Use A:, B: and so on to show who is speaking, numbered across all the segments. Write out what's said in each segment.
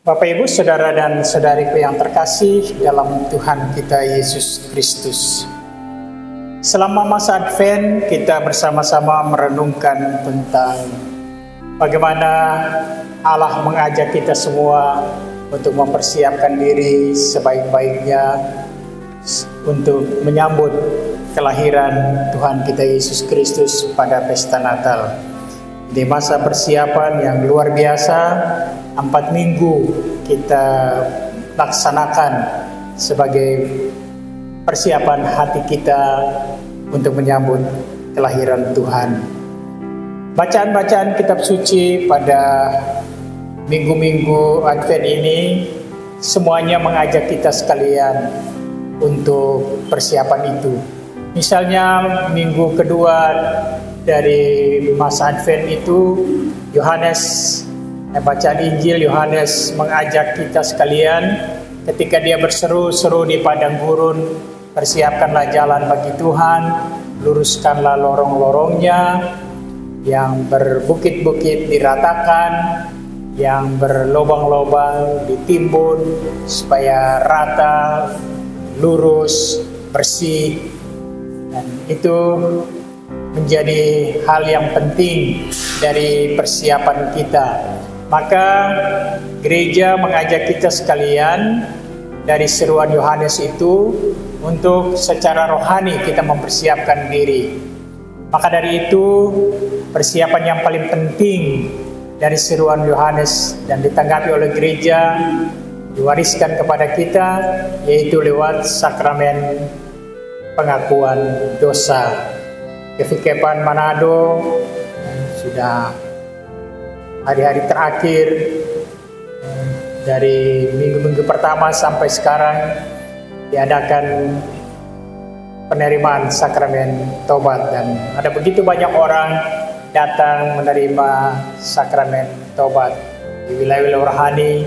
A: Bapak Ibu, Saudara dan Saudariku yang terkasih dalam Tuhan kita Yesus Kristus. Selama masa Advent kita bersama-sama merenungkan tentang bagaimana Allah mengajak kita semua untuk mempersiapkan diri sebaik-baiknya untuk menyambut kelahiran Tuhan kita Yesus Kristus pada pesta Natal. Di masa persiapan yang luar biasa, 4 minggu kita laksanakan sebagai persiapan hati kita untuk menyambut kelahiran Tuhan. Bacaan-bacaan kitab suci pada minggu-minggu Advent ini semuanya mengajak kita sekalian untuk persiapan itu. Misalnya minggu kedua dari masa Advent itu bacaan Injil Yohanes mengajak kita sekalian ketika dia berseru-seru di padang gurun, persiapkanlah jalan bagi Tuhan, luruskanlah lorong-lorongnya, yang berbukit-bukit diratakan, yang berlobang-lobang ditimbun supaya rata, lurus, bersih. Dan itu menjadi hal yang penting dari persiapan kita. Maka gereja mengajak kita sekalian dari seruan Yohanes itu untuk secara rohani kita mempersiapkan diri. Maka dari itu persiapan yang paling penting dari seruan Yohanes dan ditanggapi oleh gereja diwariskan kepada kita yaitu lewat sakramen pengakuan dosa. Kevikepan Manado sudah hari-hari terakhir dari minggu-minggu pertama sampai sekarang diadakan penerimaan sakramen tobat, dan ada begitu banyak orang datang menerima sakramen tobat. Di wilayah rohani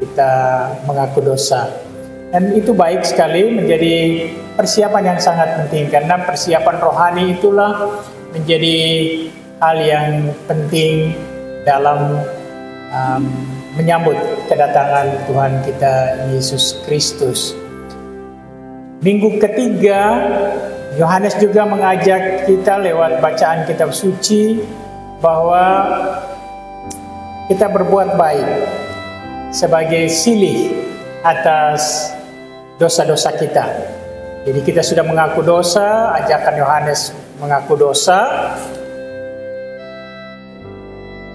A: kita mengaku dosa, dan itu baik sekali, menjadi persiapan yang sangat penting, karena persiapan rohani itulah menjadi hal yang penting dalam menyambut kedatangan Tuhan kita Yesus Kristus. Minggu ketiga, Yohanes juga mengajak kita lewat bacaan kitab suci bahwa kita berbuat baik sebagai silih atas dosa-dosa kita. Jadi kita sudah mengaku dosa, ajakan Yohanes mengaku dosa,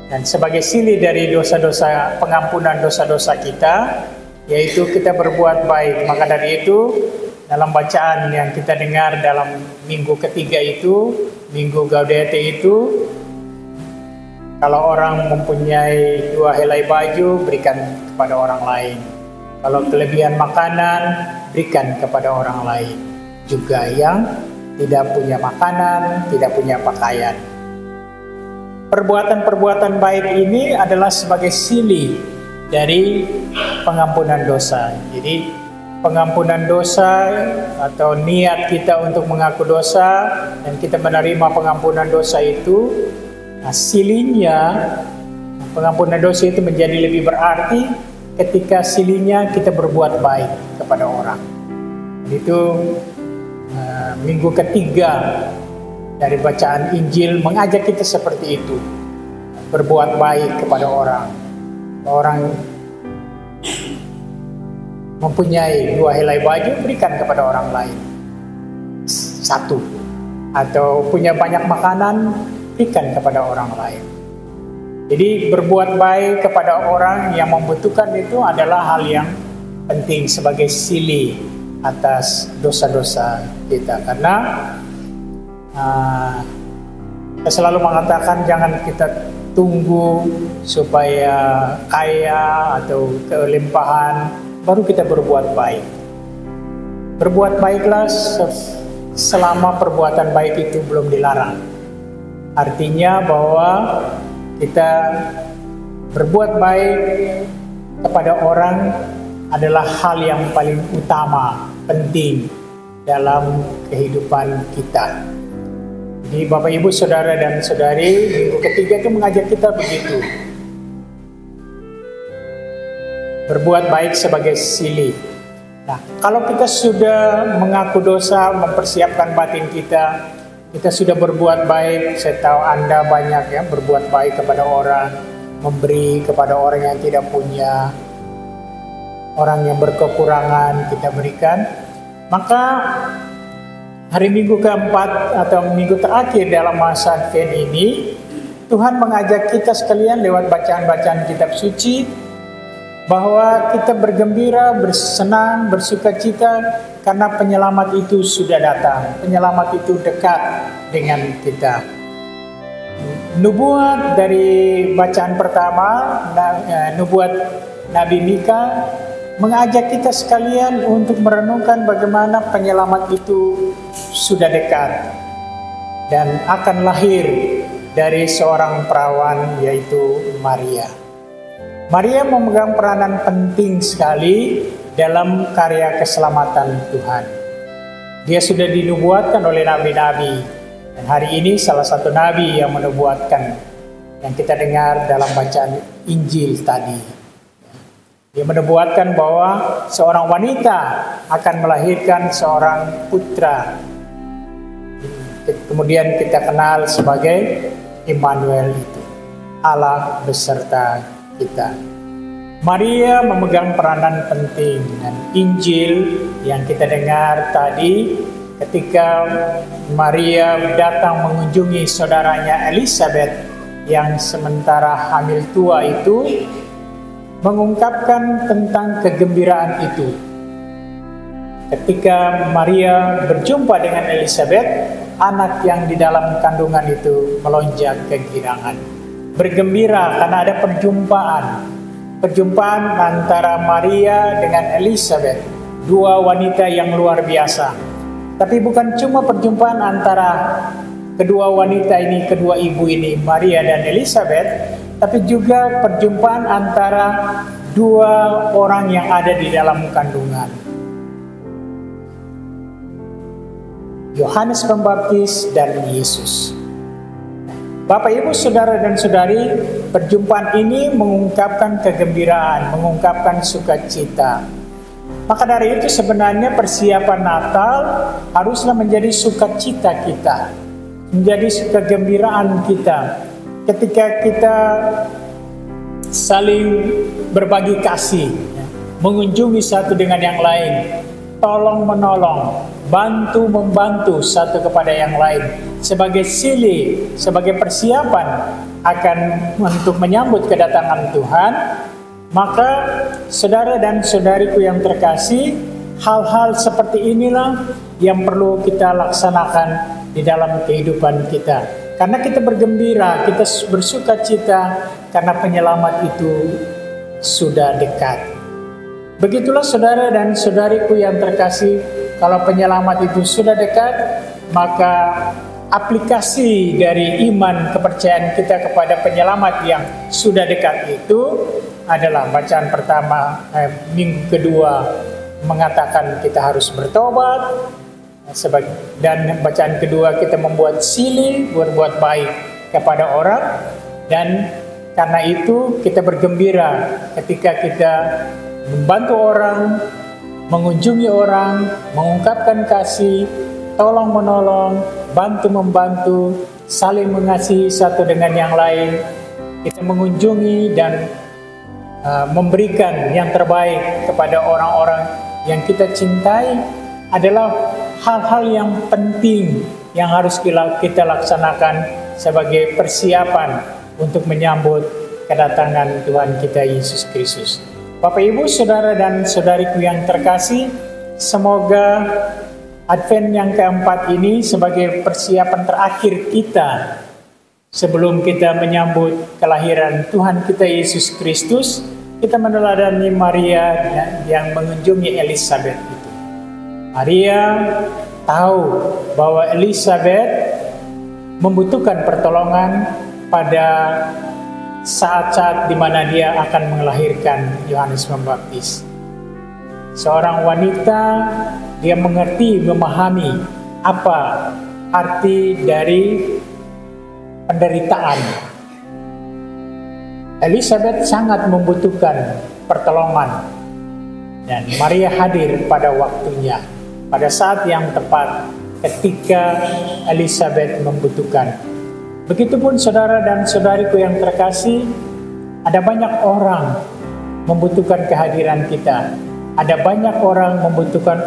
A: dan sebagai silih dari dosa-dosa, pengampunan dosa-dosa kita, yaitu kita berbuat baik. Maka dari itu, dalam bacaan yang kita dengar dalam minggu ketiga itu, minggu Gaudete itu, kalau orang mempunyai 2 helai baju, berikan kepada orang lain. Kalau kelebihan makanan, berikan kepada orang lain. Juga yang tidak punya makanan, tidak punya pakaian. Perbuatan-perbuatan baik ini adalah sebagai silih dari pengampunan dosa. Jadi pengampunan dosa atau niat kita untuk mengaku dosa dan kita menerima pengampunan dosa itu, silihnya pengampunan dosa itu menjadi lebih berarti ketika silihnya kita berbuat baik kepada orang. Itu minggu ketiga dari bacaan Injil mengajak kita seperti itu, berbuat baik kepada orang. Orang mempunyai 2 helai baju, berikan kepada orang lain 1, atau punya banyak makanan, berikan kepada orang lain. Jadi berbuat baik kepada orang yang membutuhkan itu adalah hal yang penting sebagai silih atas dosa-dosa kita. Karena saya selalu mengatakan jangan kita tunggu supaya kaya atau kelimpahan baru kita berbuat baik. Berbuat baiklah selama perbuatan baik itu belum dilarang. Artinya bahwa kita berbuat baik kepada orang adalah hal yang paling utama, penting dalam kehidupan kita. Jadi Bapak Ibu, Saudara dan Saudari, minggu ketiga itu mengajak kita begitu. berbuat baik sebagai silih. Nah, kalau kita sudah mengaku dosa, mempersiapkan batin kita sudah berbuat baik. Saya tahu Anda banyak ya berbuat baik kepada orang, memberi kepada orang yang tidak punya, orang yang berkekurangan kita berikan. Maka hari Minggu keempat atau minggu terakhir dalam masa Advent ini, Tuhan mengajak kita sekalian lewat bacaan-bacaan kitab suci bahwa kita bergembira, bersenang, bersukacita karena penyelamat itu sudah datang. Penyelamat itu dekat dengan kita. Nubuat dari bacaan pertama, nubuat Nabi Mika mengajak kita sekalian untuk merenungkan bagaimana penyelamat itu sudah dekat dan akan lahir dari seorang perawan, yaitu Maria. Maria memegang peranan penting sekali dalam karya keselamatan Tuhan. Dia sudah dinubuatkan oleh nabi-nabi, dan hari ini salah satu nabi yang menubuatkan yang kita dengar dalam bacaan Injil tadi. Dia menubuatkan bahwa seorang wanita akan melahirkan seorang putra. Kemudian kita kenal sebagai Immanuel itu, Allah beserta kita. Maria memegang peranan penting, dan Injil yang kita dengar tadi ketika Maria datang mengunjungi saudaranya Elizabeth yang sementara hamil tua itu mengungkapkan tentang kegembiraan itu. Ketika Maria berjumpa dengan Elizabeth, anak yang di dalam kandungan itu melonjak kegirangan, bergembira karena ada perjumpaan antara Maria dengan Elizabeth, dua wanita yang luar biasa. Tapi bukan cuma perjumpaan antara kedua wanita ini, kedua ibu ini, Maria dan Elizabeth, tapi juga perjumpaan antara dua orang yang ada di dalam kandungan, Yohanes Pembaptis dan Yesus. Bapak, Ibu, Saudara dan Saudari, perjumpaan ini mengungkapkan kegembiraan, mengungkapkan sukacita. Maka dari itu sebenarnya persiapan Natal haruslah menjadi sukacita kita, menjadi kegembiraan kita. Ketika kita saling berbagi kasih, mengunjungi satu dengan yang lain, tolong menolong, bantu membantu satu kepada yang lain, sebagai silih, sebagai persiapan akan untuk menyambut kedatangan Tuhan. Maka saudara dan saudariku yang terkasih, hal-hal seperti inilah yang perlu kita laksanakan di dalam kehidupan kita. Karena kita bergembira, kita bersukacita karena penyelamat itu sudah dekat. Begitulah saudara dan saudariku yang terkasih, kalau penyelamat itu sudah dekat, maka aplikasi dari iman kepercayaan kita kepada penyelamat yang sudah dekat itu adalah bacaan pertama, minggu kedua mengatakan kita harus bertobat, dan bacaan kedua kita membuat silih, berbuat baik kepada orang, dan karena itu kita bergembira ketika kita membantu orang, mengunjungi orang, mengungkapkan kasih, tolong menolong, bantu membantu, saling mengasihi satu dengan yang lain. Kita mengunjungi dan memberikan yang terbaik kepada orang-orang yang kita cintai adalah hal-hal yang penting yang harus kita laksanakan sebagai persiapan untuk menyambut kedatangan Tuhan kita Yesus Kristus. Bapak, Ibu, Saudara dan Saudariku yang terkasih, semoga Advent yang keempat ini sebagai persiapan terakhir kita sebelum kita menyambut kelahiran Tuhan kita Yesus Kristus, kita meneladani Maria yang mengunjungi Elizabeth itu. Maria tahu bahwa Elizabeth membutuhkan pertolongan pada saat-saat di mana dia akan melahirkan Yohanes Pembaptis. Seorang wanita, dia mengerti, memahami apa arti dari penderitaan. Elizabeth sangat membutuhkan pertolongan, dan Maria hadir pada waktunya, pada saat yang tepat ketika Elizabeth membutuhkan. Begitupun saudara dan saudariku yang terkasih, ada banyak orang membutuhkan kehadiran kita. Ada banyak orang membutuhkan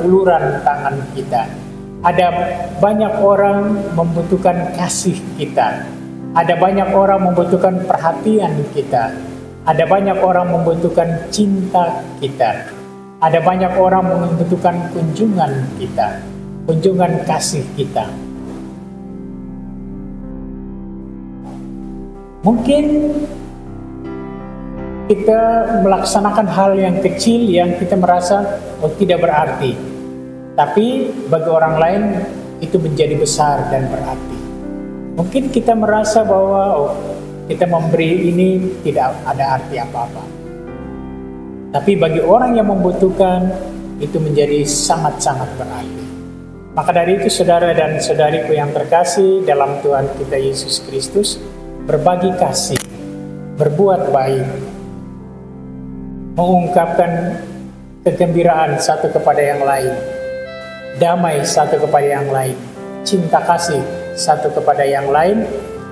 A: uluran tangan kita. Ada banyak orang membutuhkan kasih kita. Ada banyak orang membutuhkan perhatian kita. Ada banyak orang membutuhkan cinta kita. Ada banyak orang membutuhkan kunjungan kita, kunjungan kasih kita. Mungkin kita melaksanakan hal yang kecil yang kita merasa tidak berarti, tapi bagi orang lain itu menjadi besar dan berarti. Mungkin kita merasa bahwa kita memberi ini tidak ada arti apa-apa, tapi bagi orang yang membutuhkan itu menjadi sangat-sangat berarti. Maka dari itu saudara dan saudariku yang terkasih dalam Tuhan kita Yesus Kristus, berbagi kasih, berbuat baik, mengungkapkan kegembiraan satu kepada yang lain, damai satu kepada yang lain, cinta kasih satu kepada yang lain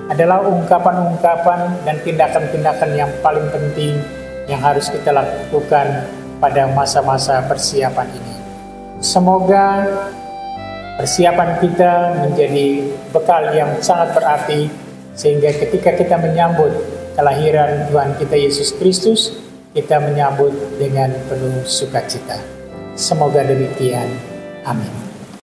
A: adalah ungkapan-ungkapan dan tindakan-tindakan yang paling penting yang harus kita lakukan pada masa-masa persiapan ini. Semoga persiapan kita menjadi bekal yang sangat berarti, sehingga ketika kita menyambut kelahiran Tuhan kita Yesus Kristus, kita menyambut dengan penuh sukacita. Semoga demikian. Amin.